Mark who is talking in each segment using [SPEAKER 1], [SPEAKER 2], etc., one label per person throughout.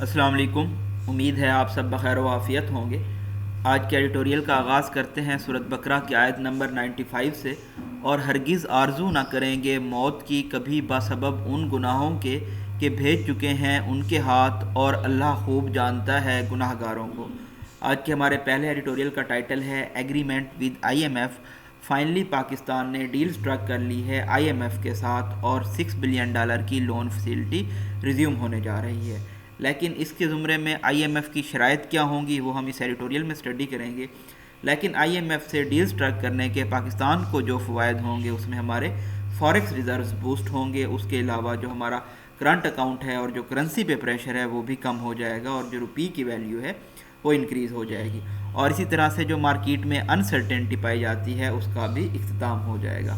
[SPEAKER 1] السلام علیکم، امید ہے آپ سب بخیر و عافیت ہوں گے۔ آج کے ایڈیٹوریل کا آغاز کرتے ہیں سورۃ بقرہ کی آیت نمبر 95 سے۔ اور ہرگز آرزو نہ کریں گے موت کی کبھی بسبب ان گناہوں کے کہ بھیج چکے ہیں ان کے ہاتھ، اور اللہ خوب جانتا ہے گناہ گاروں کو۔ آج کے ہمارے پہلے ایڈیٹوریل کا ٹائٹل ہے agreement with I M F. Finally Pakistan نے ڈیل سٹرک کر لی ہے آئی ایم ایف کے ساتھ، اور $6 بلین کی لون فیسلٹی ریزیوم ہونے جا رہی ہے۔ لیکن اس کے زمرے میں آئی ایم ایف کی شرائط کیا ہوں گی وہ ہم اس ایڈیٹوریل میں اسٹڈی کریں گے۔ لیکن آئی ایم ایف سے ڈیل سٹرک کرنے کے پاکستان کو جو فوائد ہوں گے اس میں ہمارے فوریکس ریزروز بوسٹ ہوں گے، اس کے علاوہ جو ہمارا کرنٹ اکاؤنٹ ہے اور جو کرنسی پہ پریشر ہے وہ بھی کم ہو جائے گا، اور جو روپی کی ویلیو ہے وہ انکریز ہو جائے گی، اور اسی طرح سے جو مارکیٹ میں انسرٹینٹی پائی جاتی ہے اس کا بھی اختتام ہو جائے گا۔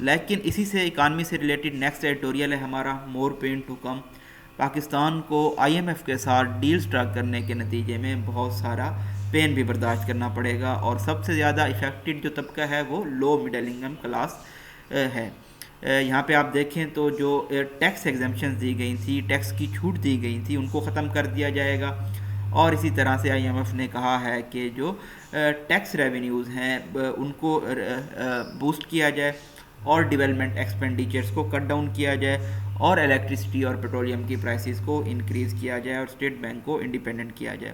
[SPEAKER 1] لیکن اسی سے اکانومی سے ریلیٹڈ نیکسٹ ایڈیٹوریل ہے ہمارا more pain to come. Pakistan کو آئی ایم ایف کے ساتھ ڈیل سٹرک کرنے کے نتیجے میں بہت سارا پین بھی برداشت کرنا پڑے گا، اور سب سے زیادہ افیکٹڈ جو طبقہ ہے وہ لو مڈل انکم کلاس ہے۔ یہاں پہ آپ دیکھیں تو جو ٹیکس ایگزمپشنز دی گئی تھی، ٹیکس کی چھوٹ دی گئی تھی، ان کو ختم کر دیا جائے گا، اور اسی طرح سے آئی ایم ایف نے کہا ہے کہ جو ٹیکس ریونیوز ہیں ان کو بوسٹ کیا جائے، اور ڈیولپمنٹ ایکسپینڈیچرز کو کٹ ڈاؤن کیا جائے، اور الیکٹریسٹی اور پیٹرولیم کی پرائسز کو انکریز کیا جائے، اور اسٹیٹ بینک کو انڈیپینڈنٹ کیا جائے۔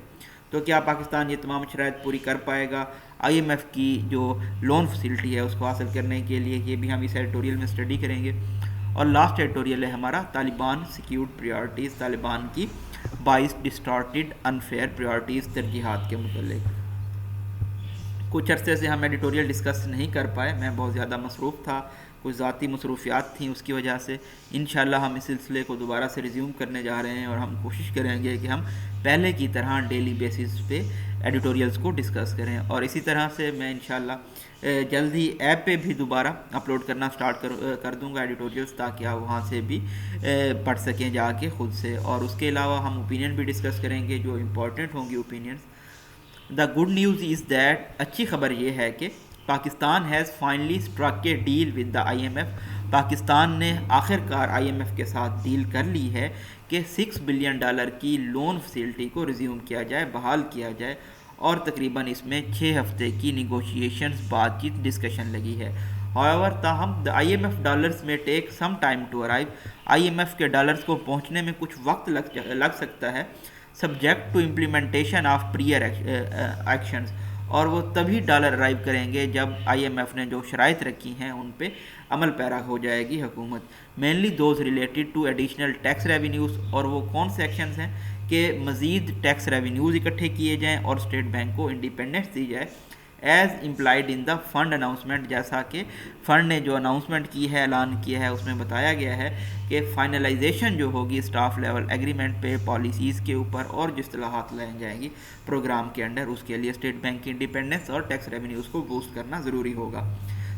[SPEAKER 1] تو کیا پاکستان یہ تمام شرائط پوری کر پائے گا آئی ایم ایف کی جو لون فیسلٹی ہے اس کو حاصل کرنے کے لیے؟ یہ بھی ہم اس ایڈیٹوریل میں اسٹڈی کریں گے۔ اور لاسٹ ایڈیٹوریل ہے ہمارا طالبان سیکیورڈ پریارٹیز، طالبان کی 22 ڈسٹارٹیڈ انفیئر پریارٹیز ترجیحات کے متعلق۔ کچھ عرصے سے ہم ایڈیٹوریل ڈسکس نہیں کر پائے، میں بہت زیادہ مصروف تھا، کچھ ذاتی مصروفیات تھیں، اس کی وجہ سے انشاءاللہ ہم اس سلسلے کو دوبارہ سے ریزیوم کرنے جا رہے ہیں، اور ہم کوشش کریں گے کہ ہم پہلے کی طرح ڈیلی بیسس پہ ایڈیٹوریلز کو ڈسکس کریں، اور اسی طرح سے میں انشاءاللہ جلد ہی ایپ پہ بھی دوبارہ اپلوڈ کرنا سٹارٹ کر دوں گا ایڈیٹوریلز، تاکہ آپ وہاں سے بھی پڑھ سکیں جا کے خود سے، اور اس کے علاوہ ہم اوپینین بھی ڈسکس کریں گے جو امپورٹنٹ ہوں گی opinions. The good news is that, اچھی خبر یہ ہے کہ Pakistan has finally struck a deal with the I M F. Pakistan نے آخر کار آئی ایم ایف کے ساتھ ڈیل کر لی ہے کہ $6 بلین کی لون فیسلٹی کو ریزیوم کیا جائے، بحال کیا جائے، اور تقریباً اس میں 6 ہفتے کی نیگوشیشنز بات چیت ڈسکشن لگی ہے۔ However تاہم the IMF ڈالرز میں take some time to arrive, I M F کے ڈالرز کو پہنچنے میں کچھ وقت لگ سکتا ہے، subject to implementation of prior actions, اور وہ تبھی ڈالر ارائیو کریں گے جب آئی ایم ایف نے جو شرائط رکھی ہیں ان پہ عمل پیرا ہو جائے گی حکومت۔ Mainly those related to additional tax revenues, اور وہ کون سے ایکشنز ہیں کہ مزید ٹیکس ریونیوز اکٹھے کیے جائیں اور اسٹیٹ بینک کو انڈیپینڈنس دی جائے، as implied in the fund announcement, جیسا کہ فنڈ نے جو اناؤنسمنٹ کی ہے، اعلان کیا ہے، اس میں بتایا گیا ہے کہ فائنلائزیشن جو ہوگی اسٹاف لیول ایگریمنٹ پہ، پالیسیز کے اوپر، اور جو اصطلاحات لائیں جائیں گی پروگرام کے انڈر، اس کے لیے اسٹیٹ بینک کی انڈیپینڈنس اور ٹیکس ریونیوز کو بوسٹ کرنا ضروری ہوگا۔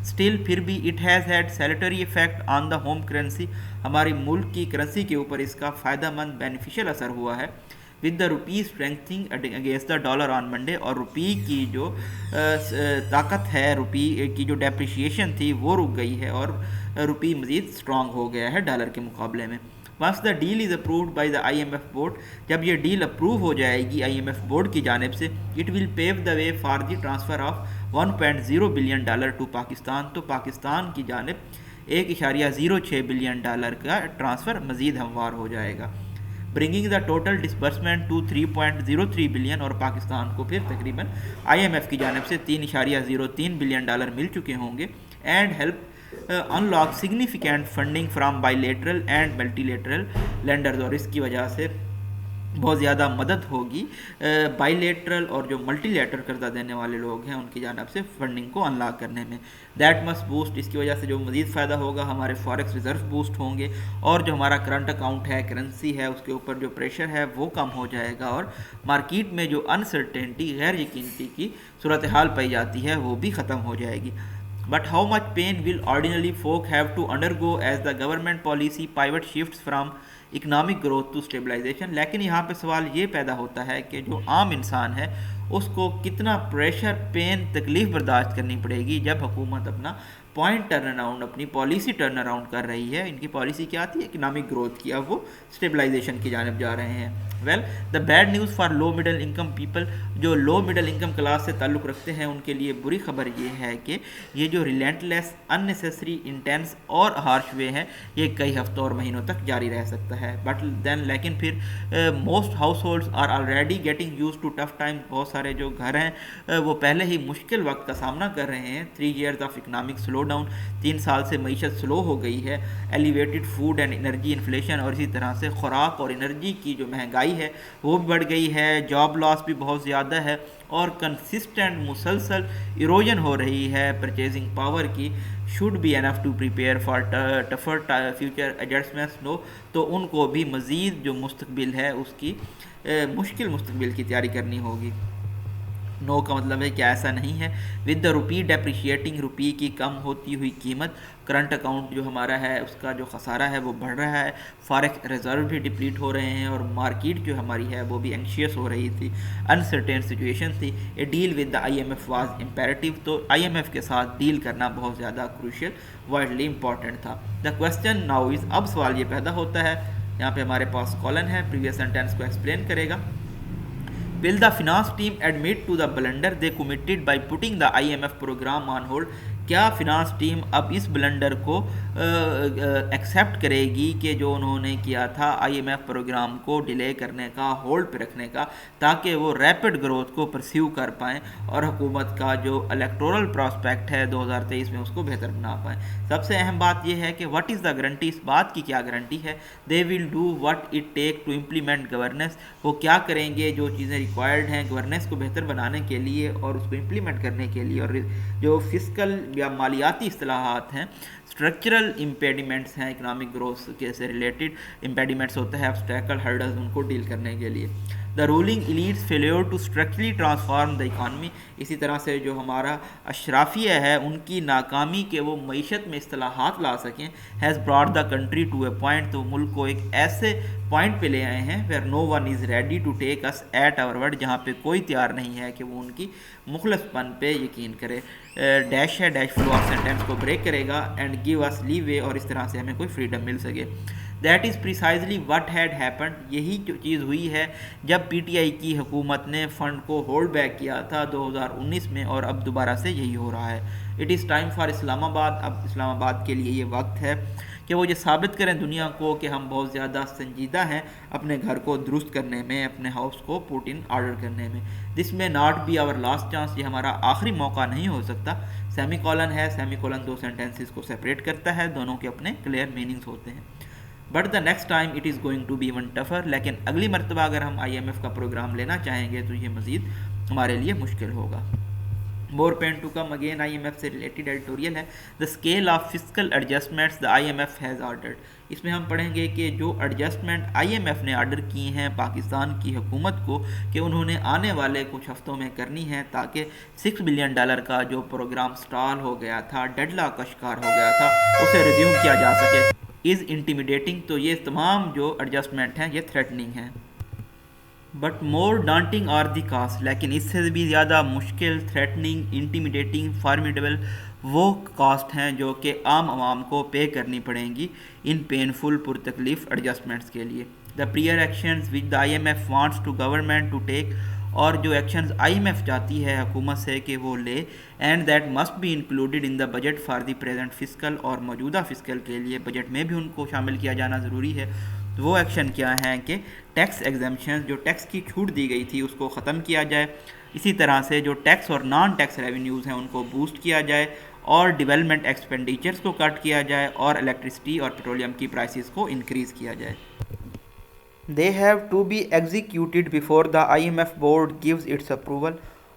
[SPEAKER 1] اسٹل پھر بھی it has had salutary effect on the home currency, ہماری ملک کی کرنسی کے اوپر اس کا فائدہ مند بینیفیشل اثر ہوا ہے، with the rupee strengthening against the dollar on Monday, اور روپی کی جو طاقت ہے، روپی کی جو ڈیپریشیشن تھی وہ رک گئی ہے، اور روپی مزید اسٹرانگ ہو گیا ہے ڈالر کے مقابلے میں۔ Once the deal is approved by the I M F board, جب یہ ڈیل اپروو ہو جائے گی آئی ایم ایف بورڈ کی جانب سے، it will pave the way for the transfer of $1.0 billion to Pakistan, تو پاکستان کی جانب $1.06 بلین کا ٹرانسفر مزید ہموار ہو جائے گا، bringing the total disbursement to 3.03 billion, اور پاکستان کو پھر تقریباً آئی ایم ایف کی جانب سے $3.03 بلین مل چکے ہوں گے، and help unlock significant funding from by lateral and multi lateral landers, اور اس کی وجہ سے بہت زیادہ مدد ہوگی بائی لیٹرل اور جو ملٹی لیٹرل قرضہ دینے والے لوگ ہیں ان کی جانب سے فنڈنگ کو انلاک کرنے میں۔ دیٹ مسٹ بوسٹ، اس کی وجہ سے جو مزید فائدہ ہوگا، ہمارے فوریکس ریزرو بوسٹ ہوں گے، اور جو ہمارا کرنٹ اکاؤنٹ ہے، کرنسی ہے، اس کے اوپر جو پریشر ہے وہ کم ہو جائے گا، اور مارکیٹ میں جو انسرٹینٹی، غیر یقینی کی صورتحال پائی جاتی ہے وہ بھی ختم ہو جائے گی۔ But how much pain will ordinary folk have to undergo as the government policy pivot shifts from economic growth to stabilization؟ لیکن یہاں پہ سوال یہ پیدا ہوتا ہے کہ جو عام انسان ہے اس کو کتنا پریشر، پین، تکلیف برداشت کرنی پڑے گی جب حکومت اپنا پوائنٹ ٹرن اراؤنڈ، اپنی پالیسی ٹرن اراؤنڈ کر رہی ہے۔ ان کی پالیسی کیا تھی؟ اکنامک گروتھ کی، اب وہ اسٹیبلائزیشن کی جانب جا رہے ہیں۔ Well the bad news for low middle income people, جو لو مڈل انکم کلاس سے تعلق رکھتے ہیں ان کے لیے بری خبر یہ ہے کہ یہ جو ریلینٹلیس ان نیسیسری انٹینس اور ہارش وے ہے یہ کئی ہفتوں اور مہینوں تک جاری رہ سکتا ہے. بٹ دین لیکن پھر most households are already getting used to tough time, بہت سارے جو گھر ہیں وہ پہلے ہی مشکل وقت کا سامنا کر رہے ہیں. 3 years of economic slow down, 3 سال سے معیشت سلو ہو گئی ہے. Elevated food and energy inflation, اور اسی طرح سے خوراک اور انرجی کی جو مہنگائی ہے وہ بھی بڑھ گئی ہے. جاب لاس بھی بہت زیادہ ہے اور کنسسٹنٹ مسلسل ایروجن ہو رہی ہے پرچیزنگ پاور کی. Should be enough to prepare for tougher future adjustments. No, تو ان کو بھی مزید جو مستقبل ہے اس کی مشکل مستقبل کی تیاری کرنی ہوگی. نو کا مطلب ہے کہ ایسا نہیں ہے. ود دا روپی ڈیپریشیٹنگ، روپی کی کم ہوتی ہوئی قیمت، کرنٹ اکاؤنٹ جو ہمارا ہے اس کا جو خسارہ ہے وہ بڑھ رہا ہے. فارکس ریزرو بھی ڈپلیٹ ہو رہے ہیں اور مارکیٹ جو ہماری ہے وہ بھی انشیس ہو رہی تھی، انسرٹین سچویشن تھی. A deal with the I M F was imperative, تو آئی ایم ایف کے ساتھ ڈیل کرنا بہت زیادہ کروشل، وائڈلی امپورٹنٹ تھا. دا کویسچن ناؤ از، اب سوال یہ پیدا ہوتا ہے، یہاں پہ ہمارے پاس کالن ہے، پریویس سینٹینس کو ایکسپلین کرے گا. Will the finance team admit to the blunder they committed by putting the IMF program on hold؟ کیا فنانس ٹیم اب اس بلنڈر کو ایکسیپٹ کرے گی کہ جو انہوں نے کیا تھا آئی ایم ایف پروگرام کو ڈیلے کرنے کا، ہولڈ پہ رکھنے کا، تاکہ وہ ریپڈ گروتھ کو پرسیو کر پائیں اور حکومت کا جو الیکٹورل پراسپیکٹ ہے 2023 میں اس کو بہتر بنا پائیں. سب سے اہم بات یہ ہے کہ واٹ از دا گارنٹی، اس بات کی کیا گارنٹی ہے. They will do what it take to implement governance, وہ کیا کریں گے جو چیزیں ریکوائرڈ ہیں گورننس کو بہتر بنانے کے لیے اور اس کو امپلیمنٹ کرنے کے لیے. اور جو فسکل یا مالیاتی اصطلاحات ہیں، اسٹرکچرل امپیڈیمنٹس ہیں، اکنامک گروتھ کے سے ریلیٹڈ امپیڈیمنٹس ہوتے ہیں، ابسٹیکل ہرڈلز، ان کو ڈیل کرنے کے لیے. The ruling elites failure to structurally transform the economy, اسی طرح سے جو ہمارا اشرافیہ ہے ان کی ناکامی کہ وہ معیشت میں اصطلاحات لا سکیں، has brought the country to a point, تو ملک کو ایک ایسے پوائنٹ پہ لے آئے ہیں where no one is ready to take us at our word, جہاں پہ کوئی تیار نہیں ہے کہ وہ ان کی مخلص پن پہ یقین کرے. ڈیش ہے، ڈیش فلو آف سینٹینس کو بریک کرے گا، اینڈ گیو اس لیو وے، اور اس طرح سے ہمیں کوئی فریڈم مل سکے. That is precisely what had happened, یہی جو چیز ہوئی ہے جب پی ٹی آئی کی حکومت نے فنڈ کو ہولڈ بیک کیا تھا 2019 میں، اور اب دوبارہ سے یہی ہو رہا ہے. اٹ از ٹائم فار اسلام آباد، اب اسلام آباد کے لیے یہ وقت ہے کہ وہ یہ ثابت کریں دنیا کو کہ ہم بہت زیادہ سنجیدہ ہیں اپنے گھر کو درست کرنے میں، اپنے ہاؤس کو پوٹ ان آرڈر کرنے میں. This may not be our last chance, یہ ہمارا آخری موقع نہیں ہو سکتا. سیمی کولن ہے، سیمی کولن دو سینٹینسز کو سیپریٹ کرتا ہے، دونوں کے اپنے کلیئر میننگز ہوتے ہیں. But the next time it is going to be even tougher, لیکن اگلی مرتبہ اگر ہم آئی ایم ایف کا پروگرام لینا چاہیں گے تو یہ مزید ہمارے لیے مشکل ہوگا. More pain to come, again I M F سے ریلیٹڈ ایڈیٹوریل ہے. The scale of fiscal adjustments the I M F has ordered, اس میں ہم پڑھیں گے کہ جو ایڈجسٹمنٹ آئی ایم ایف نے آرڈر کی ہیں پاکستان کی حکومت کو کہ انہوں نے آنے والے کچھ ہفتوں میں کرنی ہے تاکہ $6 بلین کا جو پروگرام سٹال ہو گیا تھا، ڈیڈ لاک کا شکار ہو گیا تھا، اسے ریزیوم کیا جا سکے، از انٹیمیڈیٹنگ. تو یہ تمام جو ایڈجسٹمنٹ ہیں یہ تھریٹننگ ہیں. But more daunting are the cost, لیکن اس سے بھی زیادہ مشکل، تھریٹننگ، انٹیمیڈیٹنگ، فارمیڈیبل وہ کاسٹ ہیں جو کہ عام عوام کو پے کرنی پڑیں گی ان پینفل پرتکلیف ایڈجسٹمنٹس کے لیے. The prior actions which the I M F wants to government to take, اور جو ایکشنز آئی ایم ایف چاہتی ہے حکومت سے کہ وہ لے، and that must be included in the budget for the present fiscal, اور موجودہ فسکل کے لیے بجٹ میں بھی ان کو شامل کیا جانا ضروری ہے. وہ ایکشن کیا ہیں کہ ٹیکس ایگزمپشن، جو ٹیکس کی چھوٹ دی گئی تھی اس کو ختم کیا جائے، اسی طرح سے جو ٹیکس اور نان ٹیکس ریونیوز ہیں ان کو بوسٹ کیا جائے، اور ڈیولپمنٹ ایکسپینڈیچرز کو کٹ کیا جائے، اور الیکٹرسٹی اور پیٹرولیم کی پرائسز کو انکریز کیا جائے. They have to be executed before the I M F board gives its approval,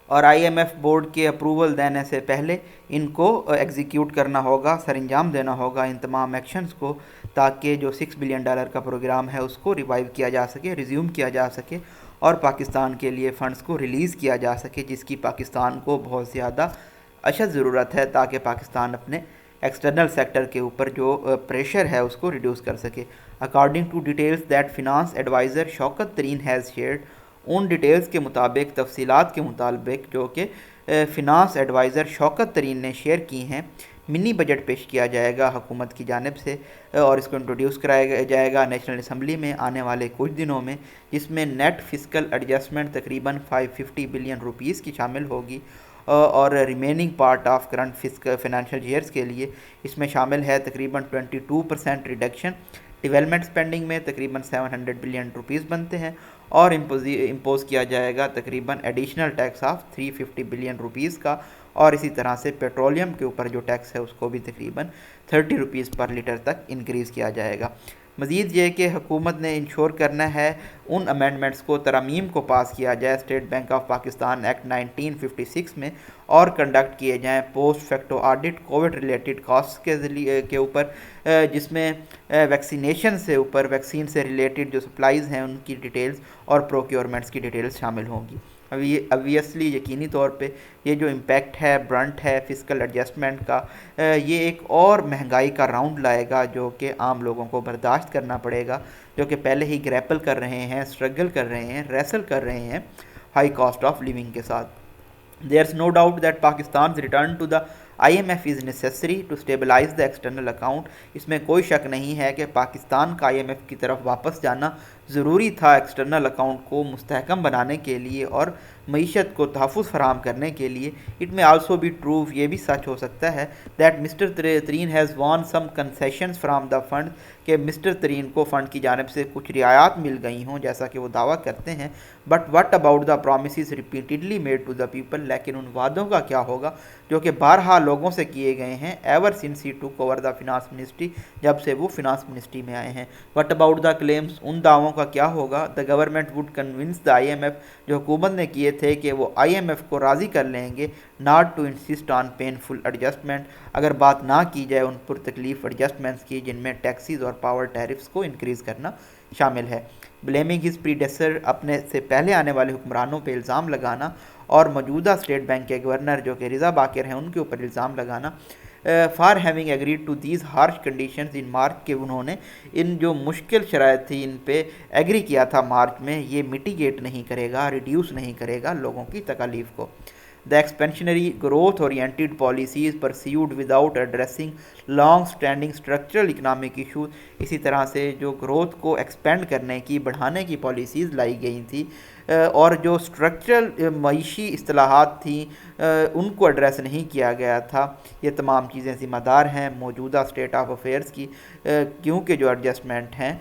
[SPEAKER 1] اور آئی ایم ایف بورڈ کے اپروول دینے سے پہلے ان کو ایگزیکیوٹ کرنا ہوگا، سر انجام دینا ہوگا ان تمام ایکشنز کو، تاکہ جو $6 بلین کا پروگرام ہے اس کو ریوائیو کیا جا سکے، ریزیوم کیا جا سکے، اور پاکستان کے لیے فنڈز کو ریلیز کیا جا سکے، جس کی پاکستان کو بہت زیادہ اشد ضرورت ہے، تاکہ پاکستان اپنے ایکسٹرنل سیکٹر کے اوپر جو پریشر ہے اس کو ریڈیوس کر سکے. According to details that finance adviser Shaukat Tarin has shared, ان ڈیٹیلز کے مطابق، تفصیلات کے مطابق جو کہ فنانس ایڈوائزر شوکت ترین نے شیئر کی ہیں، منی بجٹ پیش کیا جائے گا حکومت کی جانب سے اور اس کو انٹروڈیوس کرایا جائے گا نیشنل اسمبلی میں آنے والے کچھ دنوں میں، جس میں نیٹ فسکل ایڈجسٹمنٹ تقریباً 550 بلین روپیز کی شامل ہوگی اور remaining part of current financial years کے لیے اس میں شامل ہے تقریباً 22% ریڈکشن، ڈیولپمنٹ سپینڈنگ میں تقریباً 700 بلین روپیز بنتے ہیں، اور امپوز کیا جائے گا تقریباً additional tax of 350 billion rupees کا، اور اسی طرح سے پیٹرولیم کے اوپر جو ٹیکس ہے اس کو بھی تقریباً 30 روپیز پر لیٹر تک انکریز کیا جائے گا۔ مزید یہ کہ حکومت نے انشور کرنا ہے ان امینڈمنٹس کو ترامیم کو پاس کیا جائے state bank of Pakistan act 1956 میں، اور کنڈکٹ کیے جائیں post facto audit Covid related cost کے اوپر، جس میں ویکسینیشن سے اوپر ویکسین سے ریلیٹڈ جو سپلائیز ہیں ان کی ڈیٹیلز اور پروکیورمنٹس کی ڈیٹیلز شامل ہوں گی۔ اویسلی یقینی طور پہ یہ جو امپیکٹ ہے برنٹ ہے فسکل ایڈجسٹمنٹ کا، یہ ایک اور مہنگائی کا راؤنڈ لائے گا جو کہ عام لوگوں کو برداشت کرنا پڑے گا، جو کہ پہلے ہی گریپل کر رہے ہیں، اسٹرگل کر رہے ہیں، ریسل کر رہے ہیں ہائی کاسٹ آف لیونگ کے ساتھ۔ There's no doubt that Pakistan's return to the IMF is necessary to stabilize the external account۔ اس میں کوئی شک نہیں ہے کہ پاکستان کا IMF کی طرف واپس جانا ضروری تھا ایکسٹرنل اکاؤنٹ کو مستحکم بنانے کے لیے اور معیشت کو تحفظ فراہم کرنے کے لیے۔ اٹ میں آلسو بھی ٹرو، یہ بھی سچ ہو سکتا ہے that mister Tarin has won some concessions from the fund, کہ مسٹر ترین کو فنڈ کی جانب سے کچھ رعایات مل گئی ہوں جیسا کہ وہ دعویٰ کرتے ہیں۔ But what about the promises repeatedly made to the people, لیکن ان وعدوں کا کیا ہوگا جو کہ بارہا لوگوں سے کیے گئے ہیں ایور سنس ہی ٹوک اوور دا فنانس منسٹری، جب سے وہ فنانس منسٹری میں آئے ہیں۔ وٹ اباؤٹ دا کلیمز، ان دعووں کا کیا ہوگا the government would convince the IMF، جو حکومت نے کیے تھے کہ وہ IMF کو راضی کر لیں گے not to insist on painful adjustment, اگر بات نہ کی جائے ان پر تکلیف ایڈجسٹمنٹس کی جن میں ٹیکسیز اور پاور ٹیرفز کو انکریز کرنا شامل ہے۔ بلیمنگ ہز پریڈیسر، اپنے سے پہلے آنے والے حکمرانوں پہ الزام لگانا اور موجودہ اسٹیٹ بینک کے گورنر جو کہ رضا باقر ہیں ان کے اوپر الزام لگانا، for having agreed to these harsh conditions in March, کہ انہوں نے ان جو مشکل شرائط تھی ان پہ ایگری کیا تھا مارچ میں، یہ میٹیگیٹ نہیں کرے گا، ریڈیوس نہیں کرے گا لوگوں کی تکالیف کو۔ The expansionary growth oriented policies pursued without addressing long standing structural economic issues، اسی طرح سے جو گروتھ کو ایکسپینڈ کرنے کی بڑھانے کی پالیسیز لائی گئی تھیں اور جو اسٹرکچرل معیشی اصطلاحات تھیں ان کو ایڈریس نہیں کیا گیا تھا، یہ تمام چیزیں ذمہ دار ہیں موجودہ اسٹیٹ آف افیئرس کی، کیونکہ جو ایڈجسٹمنٹ ہیں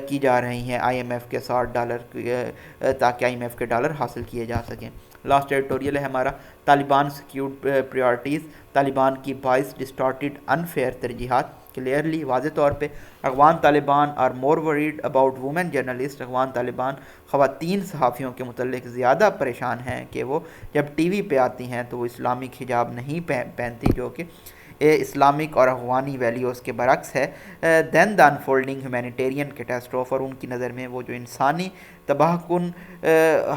[SPEAKER 1] کی جا رہی ہیں IMF کے $60 تاکہ IMF کے ڈالر حاصل کیے جا سکیں۔ لاسٹ ایڈیٹوریل ہے ہمارا طالبان سیکیورڈ پریورٹیز، طالبان کی 22 ڈسٹارٹیڈ انفیئر ترجیحات۔ کلیئرلی واضح طور پہ Afghan Taliban are more worried about women journalist, Afghan Taliban خواتین صحافیوں کے متعلق زیادہ پریشان ہیں کہ وہ جب ٹی وی پہ آتی ہیں تو وہ اسلامک حجاب نہیں پہنتی، جو کہ اسلامک اور افغانی ویلیوز کے برعکس ہے، دین دا انفولڈنگ ہیومینیٹیرین کیٹاسٹروف، اور ان کی نظر میں وہ جو انسانی تباہ کن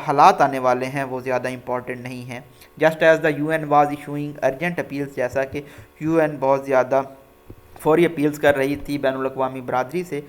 [SPEAKER 1] حالات آنے والے ہیں وہ زیادہ امپورٹنٹ نہیں ہیں۔ Just as the UN was issuing urgent appeals, جیسا کہ UN بہت زیادہ فوری اپیلز کر رہی تھی بین الاقوامی برادری سے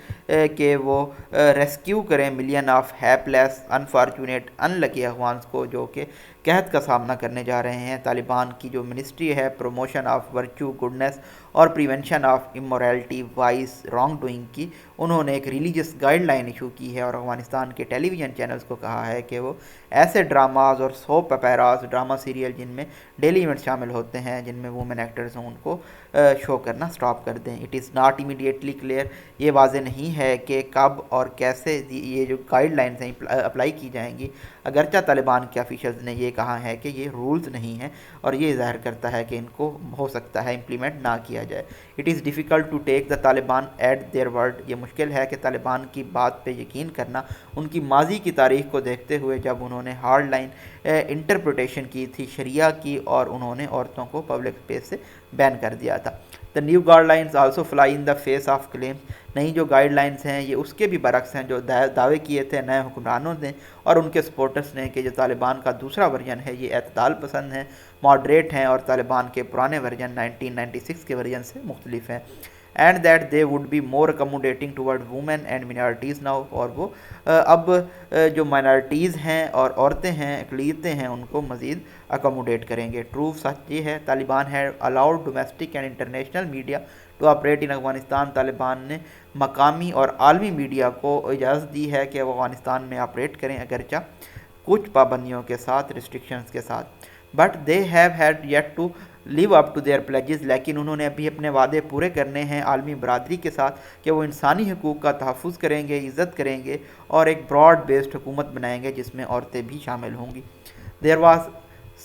[SPEAKER 1] کہ وہ ریسکیو کریں million of helpless unfortunate unlucky Afghans کو جو کہ قحط کا سامنا کرنے جا رہے ہیں۔ طالبان کی جو منسٹری ہے پروموشن آف ورچو گڈنس اور prevention of immorality vice wrong doing کی، انہوں نے ایک ریلیجس گائیڈ لائن ایشو کی ہے اور افغانستان کے ٹیلی ویژن چینلز کو کہا ہے کہ وہ ایسے ڈراماز اور سوپ اپیراز ڈرامہ سیریل جن میں ڈیلی ایونٹ شامل ہوتے ہیں جن میں وومن ایکٹرز ہوں ان کو شو کرنا سٹاپ کر دیں۔ It is not immediately clear, یہ واضح نہیں ہے کہ کب اور کیسے یہ جو گائیڈ لائنز ہیں اپلائی کی جائیں گی، اگرچہ طالبان کے آفیشلز نے یہ کہا ہے کہ یہ رولز نہیں ہیں اور یہ ظاہر کرتا ہے کہ ان کو ہو سکتا ہے امپلیمنٹ نہ کیا جائے۔ It is difficult to take the Taliban at their word, یہ مشکل ہے کہ طالبان کی بات پہ یقین کرنا ان کی ماضی کی تاریخ کو دیکھتے ہوئے جب انہوں نے ہارڈ لائن انٹرپریٹیشن کی تھی شریعہ کی اور انہوں نے عورتوں کو پبلک اسپیس سے بین کر دیا تھا۔ The new guidelines also fly in the face of claims, نئی جو گائیڈ لائنز ہیں یہ اس کے بھی برعکس ہیں جو دعوے کیے تھے نئے حکمرانوں نے اور ان کے سپورٹرز نے کہ جو طالبان کا دوسرا ورژن ہے یہ اعتدال پسند ہیں، ماڈریٹ ہیں اور طالبان کے پرانے ورژن 1996 کے ورژن سے مختلف ہیں۔ And that they would be more accommodating toward women and minorities now, اور وہ اب جو مائنارٹیز ہیں اور عورتیں ہیں، اقلیتیں ہیں، ان کو مزید اکموڈیٹ کریں گے. ٹرو سچ یہ ہے طالبان ہے allowed domestic and international media to operate in Afghanistan. Taliban نے مقامی اور عالمی میڈیا کو اجازت دی ہے کہ وہ افغانستان میں آپریٹ کریں، اگرچہ کچھ پابندیوں کے ساتھ، ریسٹرکشنز کے ساتھ. But they have had yet to live up to their pledges, لیکن انہوں نے ابھی اپنے وعدے پورے کرنے ہیں عالمی برادری کے ساتھ کہ وہ انسانی حقوق کا تحفظ کریں گے، عزت کریں گے اور ایک براڈ بیسڈ حکومت بنائیں گے جس میں عورتیں بھی شامل ہوں گی. There was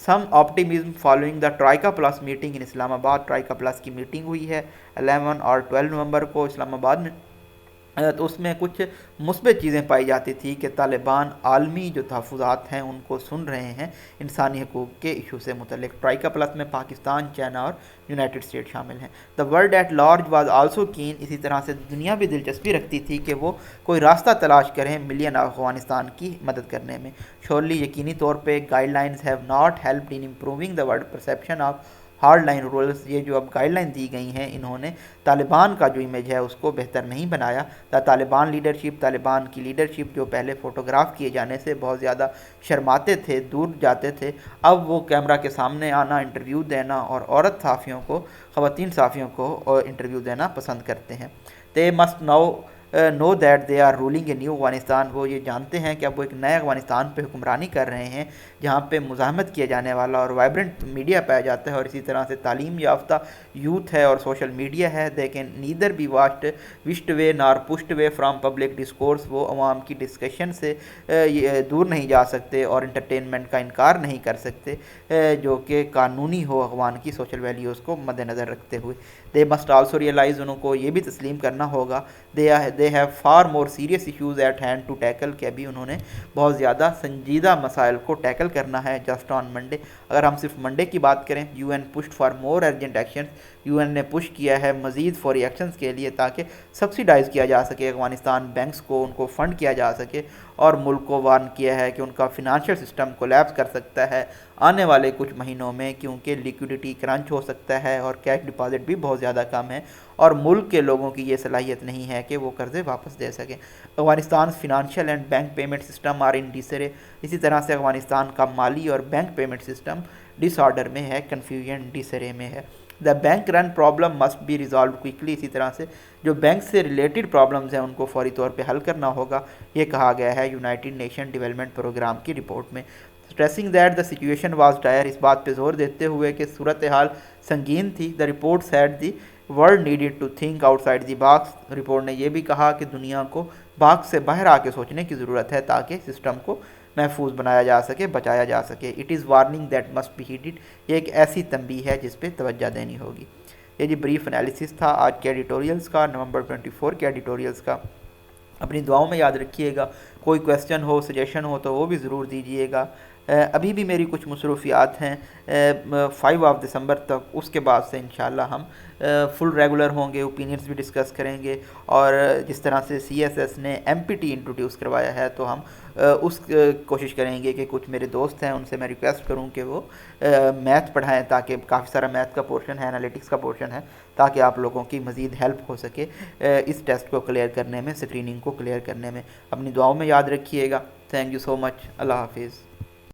[SPEAKER 1] some optimism following the troika plus meeting in Islamabad. Troika plus کی میٹنگ ہوئی ہے 11 اور 12 نومبر کو اسلام آباد میں، تو اس میں کچھ مثبت چیزیں پائی جاتی تھی کہ طالبان عالمی جو تحفظات ہیں ان کو سن رہے ہیں انسانی حقوق کے ایشو سے متعلق. ٹرائیکا پلس میں پاکستان، چائنا اور یونائٹڈ اسٹیٹ شامل ہیں. The world at large was also keen. اسی طرح سے دنیا بھی دلچسپی رکھتی تھی کہ وہ کوئی راستہ تلاش کریں ملین افغانستان کی مدد کرنے میں. شورلی یقینی طور پہ guidelines have not helped in improving the world perception of hardline rules. یہ جو اب گائیڈ لائن دی گئی ہیں انہوں نے طالبان کا جو امیج ہے اس کو بہتر نہیں بنایا. طالبان لیڈرشپ، طالبان کی لیڈرشپ جو پہلے فوٹوگراف کیے جانے سے بہت زیادہ شرماتے تھے، دور جاتے تھے، اب وہ کیمرہ کے سامنے آنا، انٹرویو دینا اور عورت صحافیوں کو، خواتین صحافیوں کو انٹرویو دینا پسند کرتے ہیں. They must know that they are ruling a new Afghanistan. وہ یہ جانتے ہیں کہ اب وہ ایک نئے افغانستان پہ حکمرانی کر رہے ہیں جہاں پہ مزاحمت کیا جانے والا اور وائبرنٹ میڈیا پایا جاتا ہے اور اسی طرح سے تعلیم یافتہ یوتھ ہے اور سوشل میڈیا ہے. They can neither be wished away nor pushed away from public discourse. وہ عوام کی ڈسکشن سے دور نہیں جا سکتے اور انٹرٹینمنٹ کا انکار نہیں کر سکتے جو کہ قانونی ہو افغان کی سوشل ویلیوز کو مد نظر رکھتے ہوئے. They must also realise. انہوں کو یہ بھی تسلیم کرنا ہوگا they have far more serious issues at hand to tackle. کہ ابھی انہوں نے بہت زیادہ سنجیدہ مسائل کو ٹیکل کرنا ہے. جسٹ آن منڈے، اگر ہم صرف منڈے کی بات کریں، U N pushed for more urgent action. U N نے پش کیا ہے مزید فوری ایکشنز کے لیے تاکہ سبسیڈائز کیا جا سکے افغانستان بینکس کو، ان کو فنڈ کیا جا سکے، اور ملک کو وارن کیا ہے کہ ان کا فنانشل سسٹم کولیپس کر سکتا ہے آنے والے کچھ مہینوں میں، کیونکہ لیکوڈیٹی کرنچ ہو سکتا ہے اور کیش ڈپازٹ بھی بہت زیادہ کم ہے اور ملک کے لوگوں کی یہ صلاحیت نہیں ہے کہ وہ قرضے واپس دے سکیں. Afghanistan financial and bank payment system are in disarray. اسی طرح سے افغانستان کا مالی اور bank payment system disorder میں ہے، کنفیوژن ڈسرے میں ہے. The bank run problem must be resolved quickly. اسی طرح سے جو بینک سے ریلیٹڈ پرابلمز ہیں ان کو فوری طور پہ حل کرنا ہوگا، یہ کہا گیا ہے یونائٹڈ نیشن ڈیولپمنٹ پروگرام کی رپورٹ میں. Stressing that the situation was dire. اس بات پہ زور دیتے ہوئے کہ صورتحال سنگین تھی. The report said the world needed to think outside the box. Report نے یہ بھی کہا کہ دنیا کو باکس سے باہر آ کے سوچنے کی ضرورت ہے تاکہ سسٹم کو محفوظ بنایا جا سکے، بچایا جا سکے. It is warning that must be heeded. یہ ایک ایسی تنبیہ ہے جس پہ توجہ دینی ہوگی. یہ جی بریف انالیسس تھا آج کے ایڈیٹوریلز کا، نومبر 24 کے ایڈیٹوریلز کا. اپنی دعاؤں میں یاد رکھیے گا. کوئی کویسچن ہو، سجیشن ہو تو وہ بھی ضرور دیجیے گا. ابھی بھی میری کچھ مصروفیات ہیں 5 آف دسمبر تک. اس کے بعد سے انشاءاللہ ہم فل ریگولر ہوں گے، اوپینینز بھی ڈسکس کریں گے، اور جس طرح سے سی ایس ایس نے ایم پی ٹی انٹروڈیوس کروایا ہے تو ہم اس کوشش کریں گے کہ کچھ میرے دوست ہیں ان سے میں ریکویسٹ کروں کہ وہ میتھ پڑھائیں، تاکہ کافی سارا میتھ کا پورشن ہے، انالیٹکس کا پورشن ہے، تاکہ آپ لوگوں کی مزید ہیلپ ہو سکے اس ٹیسٹ کو کلیئر کرنے میں، اسکریننگ کو کلیئر کرنے میں. اپنی دعاؤں میں یاد رکھیے گا. تھینک یو سو مچ. اللہ حافظ.